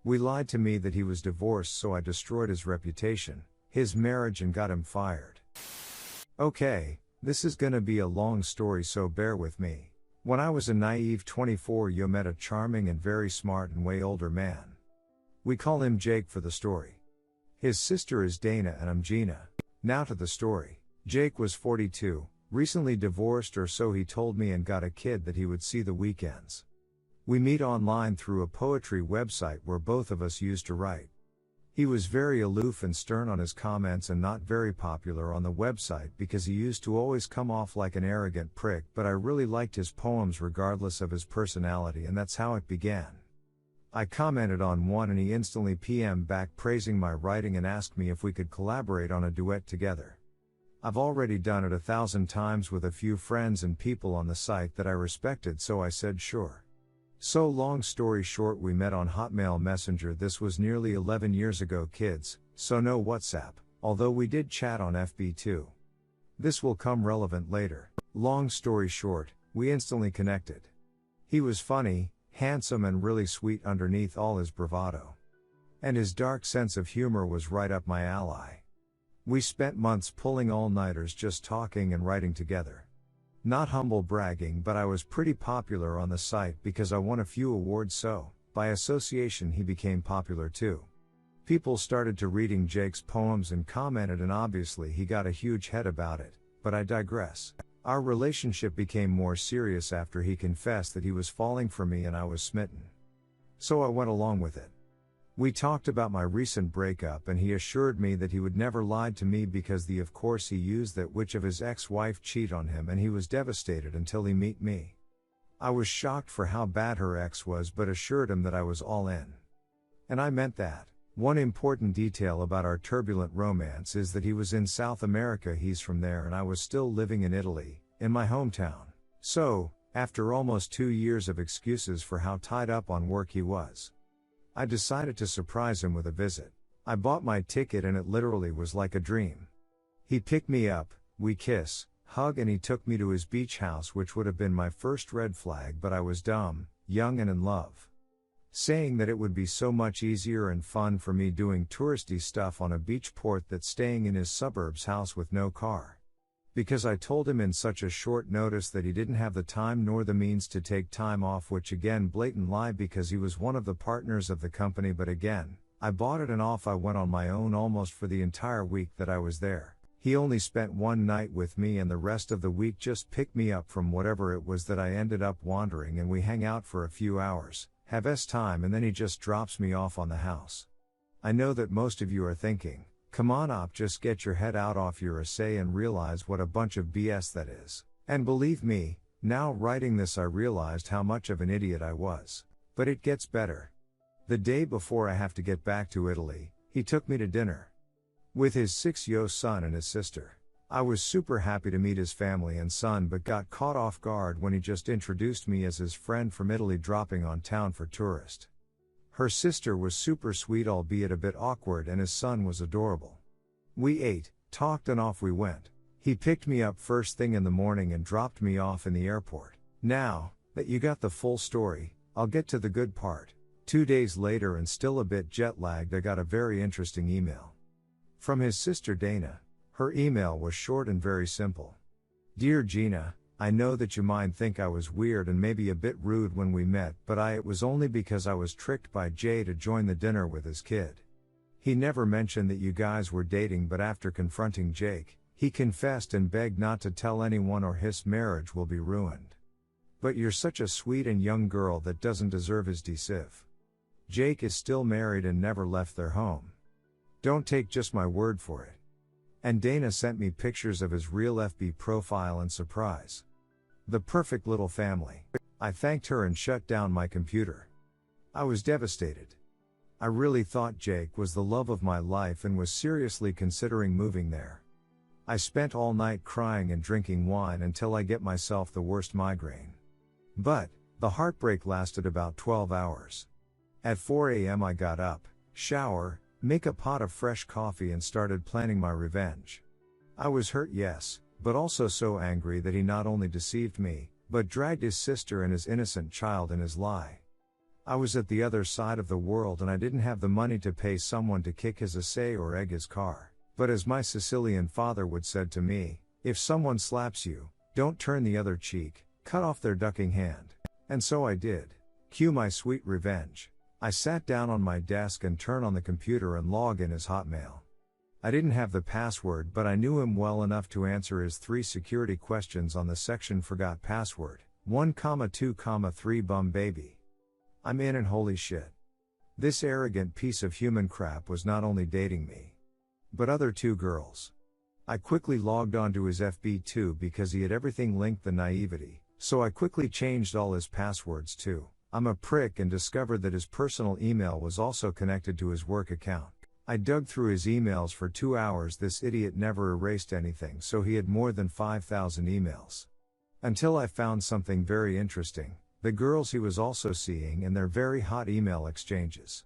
We lied to me that he was divorced, so I destroyed his reputation, his marriage, and got him fired. Okay, this is gonna be a long story, so bear with me. When I was a naive 24, I met a charming and very smart and way older man. We call him Jake for the story. His sister is Dana and I'm Gina. Now to the story. Jake was 42, recently divorced or so he told me, and got a kid that he would see the weekends. We meet online through a poetry website where both of us used to write. He was very aloof and stern on his comments and not very popular on the website because he used to always come off like an arrogant prick, but I really liked his poems regardless of his personality, and that's how it began. I commented on one and he instantly PM'd back praising my writing and asked me if we could collaborate on a duet together. I've already done it 1,000 times with a few friends and people on the site that I respected, so I said sure. So long story short, we met on Hotmail Messenger. This was nearly 11 years ago, kids, so no WhatsApp, although we did chat on FB too. This will come relevant later. Long story short, we instantly connected. He was funny, handsome and really sweet underneath all his bravado. And his dark sense of humor was right up my alley. We spent months pulling all-nighters just talking and writing together. Not humble bragging, but I was pretty popular on the site because I won a few awards, so, by association, he became popular too. People started to reading Jake's poems and commented, and obviously he got a huge head about it, but I digress. Our relationship became more serious after he confessed that he was falling for me and I was smitten. So I went along with it. We talked about my recent breakup and he assured me that he would never lie to me because of course he used that witch of his ex-wife cheat on him, and he was devastated until he met me. I was shocked for how bad her ex was, but assured him that I was all in. And I meant that. One important detail about our turbulent romance is that he was in South America, he's from there, and I was still living in Italy, in my hometown. So, after almost 2 years of excuses for how tied up on work he was, I decided to surprise him with a visit. I bought my ticket and it literally was like a dream. He picked me up, we kiss, hug, and he took me to his beach house, which would have been my first red flag, but I was dumb, young and in love. Saying that it would be so much easier and fun for me doing touristy stuff on a beach port than staying in his suburbs house with no car. Because I told him in such a short notice that he didn't have the time nor the means to take time off, which again blatant lie because he was one of the partners of the company, but again, I bought it and off I went on my own almost for the entire week that I was there. He only spent one night with me and the rest of the week just picked me up from whatever it was that I ended up wandering, and we hang out for a few hours, have time, and then he just drops me off on the house. I know that most of you are thinking, come on op, just get your head out off your essay and realize what a bunch of BS that is. And believe me, now writing this I realized how much of an idiot I was. But it gets better. The day before I have to get back to Italy, he took me to dinner with his 6-year-old son and his sister. I was super happy to meet his family and son, but got caught off guard when he just introduced me as his friend from Italy dropping on town for tourist. Her sister was super sweet, albeit a bit awkward, and his son was adorable. We ate, talked, and off we went. He picked me up first thing in the morning and dropped me off in the airport. Now that you got the full story, I'll get to the good part. 2 days later, and still a bit jet lagged, I got a very interesting email from his sister Dana. Her email was short and very simple. Dear Gina, I know that you might think I was weird and maybe a bit rude when we met, but it was only because I was tricked by Jay to join the dinner with his kid. He never mentioned that you guys were dating, but after confronting Jake, he confessed and begged not to tell anyone or his marriage will be ruined. But you're such a sweet and young girl that doesn't deserve his deceive. Jake is still married and never left their home. Don't take just my word for it. And Dana sent me pictures of his real FB profile, and surprise, the perfect little family. I thanked her and shut down my computer. I was devastated. I really thought Jake was the love of my life and was seriously considering moving there. I spent all night crying and drinking wine until I get myself the worst migraine. But the heartbreak lasted about 12 hours. At 4 a.m. I got up, shower, make a pot of fresh coffee, and started planning my revenge. I was hurt, yes, but also so angry that he not only deceived me, but dragged his sister and his innocent child in his lie. I was at the other side of the world and I didn't have the money to pay someone to kick his assay or egg his car. But as my Sicilian father would said to me, if someone slaps you, don't turn the other cheek, cut off their ducking hand. And so I did. Cue my sweet revenge. I sat down on my desk and turned on the computer and logged in his Hotmail. I didn't have the password, but I knew him well enough to answer his 3 security questions on the section forgot password, 1,2,3 bum baby. I'm in and holy shit. This arrogant piece of human crap was not only dating me, but other 2 girls. I quickly logged onto his FB too because he had everything linked the naivety, so I quickly changed all his passwords too. I'm a prick and discovered that his personal email was also connected to his work account. I dug through his emails for 2 hours. This idiot never erased anything, so he had more than 5,000 emails. Until I found something very interesting, the girls he was also seeing and their very hot email exchanges.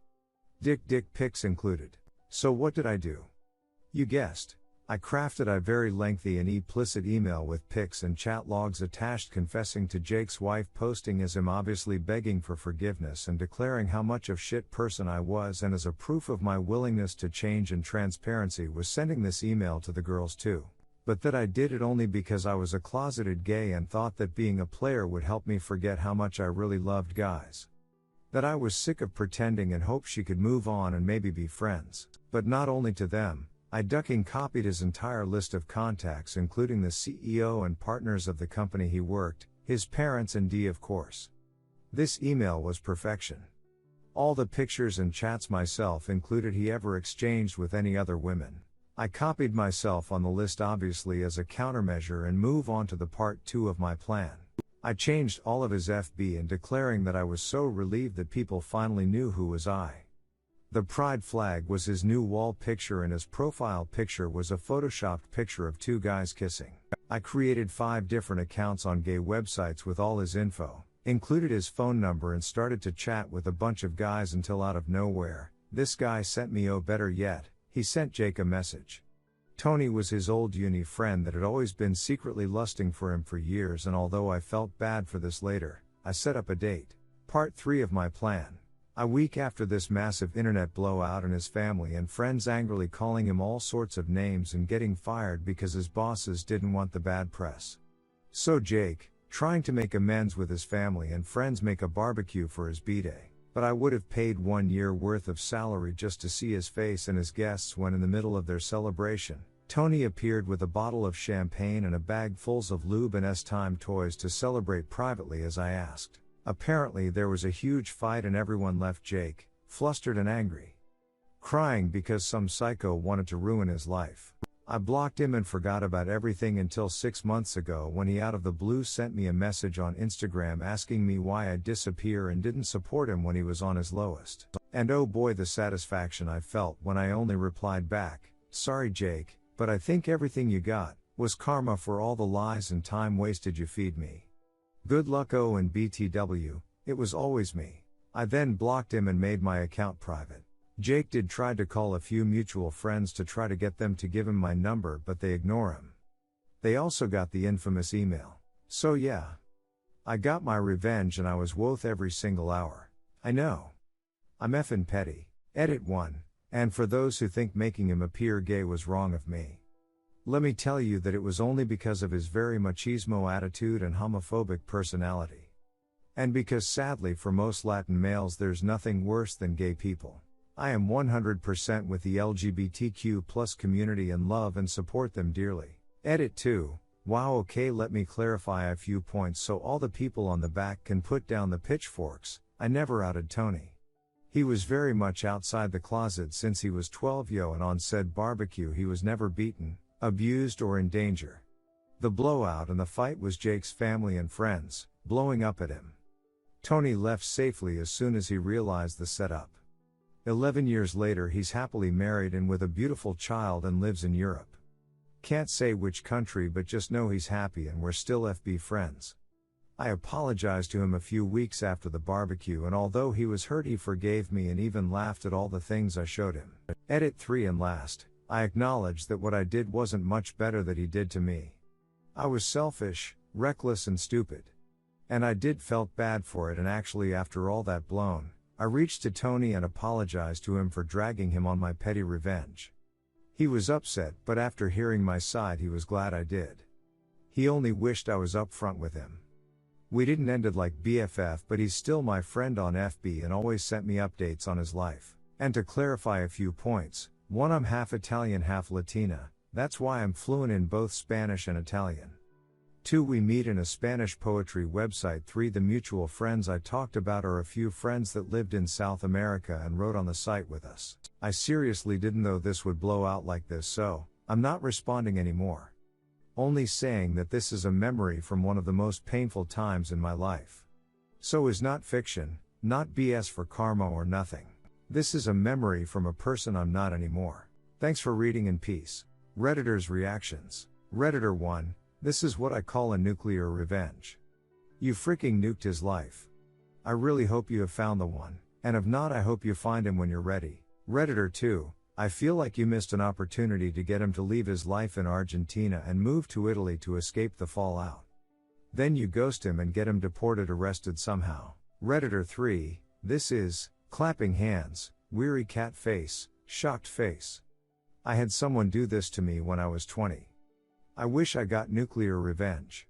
Dick pics included. So what did I do? You guessed. I crafted a very lengthy and explicit email with pics and chat logs attached confessing to Jake's wife, posting as him obviously begging for forgiveness and declaring how much of shit person I was, and as a proof of my willingness to change and transparency was sending this email to the girls too. But that I did it only because I was a closeted gay and thought that being a player would help me forget how much I really loved guys. That I was sick of pretending and hoped she could move on and maybe be friends. But not only to them, I ducking copied his entire list of contacts, including the CEO and partners of the company he worked, his parents and D of course. This email was perfection. All the pictures and chats myself included he ever exchanged with any other women. I copied myself on the list obviously as a countermeasure and move on to the part 2 of my plan. I changed all of his FB and declaring that I was so relieved that people finally knew who was I. The pride flag was his new wall picture and his profile picture was a photoshopped picture of 2 guys kissing. I created 5 different accounts on gay websites with all his info, included his phone number and started to chat with a bunch of guys until out of nowhere, this guy sent me, oh better yet, he sent Jake a message. Tony was his old uni friend that had always been secretly lusting for him for years, and although I felt bad for this later, I set up a date. Part 3 of my plan. A week after this massive internet blowout and his family and friends angrily calling him all sorts of names and getting fired because his bosses didn't want the bad press. So Jake, trying to make amends with his family and friends, make a barbecue for his b-day, but I would have paid 1 year worth of salary just to see his face and his guests when in the middle of their celebration, Tony appeared with a bottle of champagne and a bag full of lube and S-Time toys to celebrate privately as I asked. Apparently there was a huge fight and everyone left Jake, flustered and angry, crying because some psycho wanted to ruin his life. I blocked him and forgot about everything until 6 months ago when he out of the blue sent me a message on Instagram asking me why I'd disappear and didn't support him when he was on his lowest. And oh boy, the satisfaction I felt when I only replied back, sorry Jake, but I think everything you got was karma for all the lies and time wasted you feed me. Good luck O and BTW, it was always me. I then blocked him and made my account private. Jake did try to call a few mutual friends to try to get them to give him my number, but they ignore him. They also got the infamous email. So yeah. I got my revenge and I was woth every single hour. I know. I'm effin' petty. Edit 1. And for those who think making him appear gay was wrong of me, let me tell you that it was only because of his very machismo attitude and homophobic personality. And because sadly for most Latin males there's nothing worse than gay people. I am 100% with the LGBTQ+ community and love and support them dearly. Edit 2. Wow, okay, let me clarify a few points so all the people on the back can put down the pitchforks. I never outed Tony. He was very much outside the closet since he was 12 and on said barbecue he was never beaten, abused or in danger. The blowout and the fight was Jake's family and friends, blowing up at him. Tony left safely as soon as he realized the setup. 11 years later he's happily married and with a beautiful child and lives in Europe. Can't say which country, but just know he's happy and we're still FB friends. I apologized to him a few weeks after the barbecue, and although he was hurt he forgave me and even laughed at all the things I showed him. Edit 3 and last. I acknowledge that what I did wasn't much better that he did to me. I was selfish, reckless and stupid. And I did felt bad for it, and actually after all that blown, I reached to Tony and apologized to him for dragging him on my petty revenge. He was upset, but after hearing my side he was glad I did. He only wished I was upfront with him. We didn't end it like BFF, but he's still my friend on FB and always sent me updates on his life. And to clarify a few points, 1, I'm half Italian, half Latina, that's why I'm fluent in both Spanish and Italian. 2, we meet in a Spanish poetry website. 3, the mutual friends I talked about are a few friends that lived in South America and wrote on the site with us. I seriously didn't know this would blow out like this, so I'm not responding anymore. Only saying that this is a memory from one of the most painful times in my life. So is not fiction, not BS for karma or nothing. This is a memory from a person I'm not anymore. Thanks for reading in peace. Redditor's reactions. Redditor 1, this is what I call a nuclear revenge. You freaking nuked his life. I really hope you have found the one, and if not, I hope you find him when you're ready. Redditor 2, I feel like you missed an opportunity to get him to leave his life in Argentina and move to Italy to escape the fallout. Then you ghost him and get him deported, arrested somehow. Redditor 3, this is, clapping hands, weary cat face, shocked face. I had someone do this to me when I was 20. I wish I got nuclear revenge.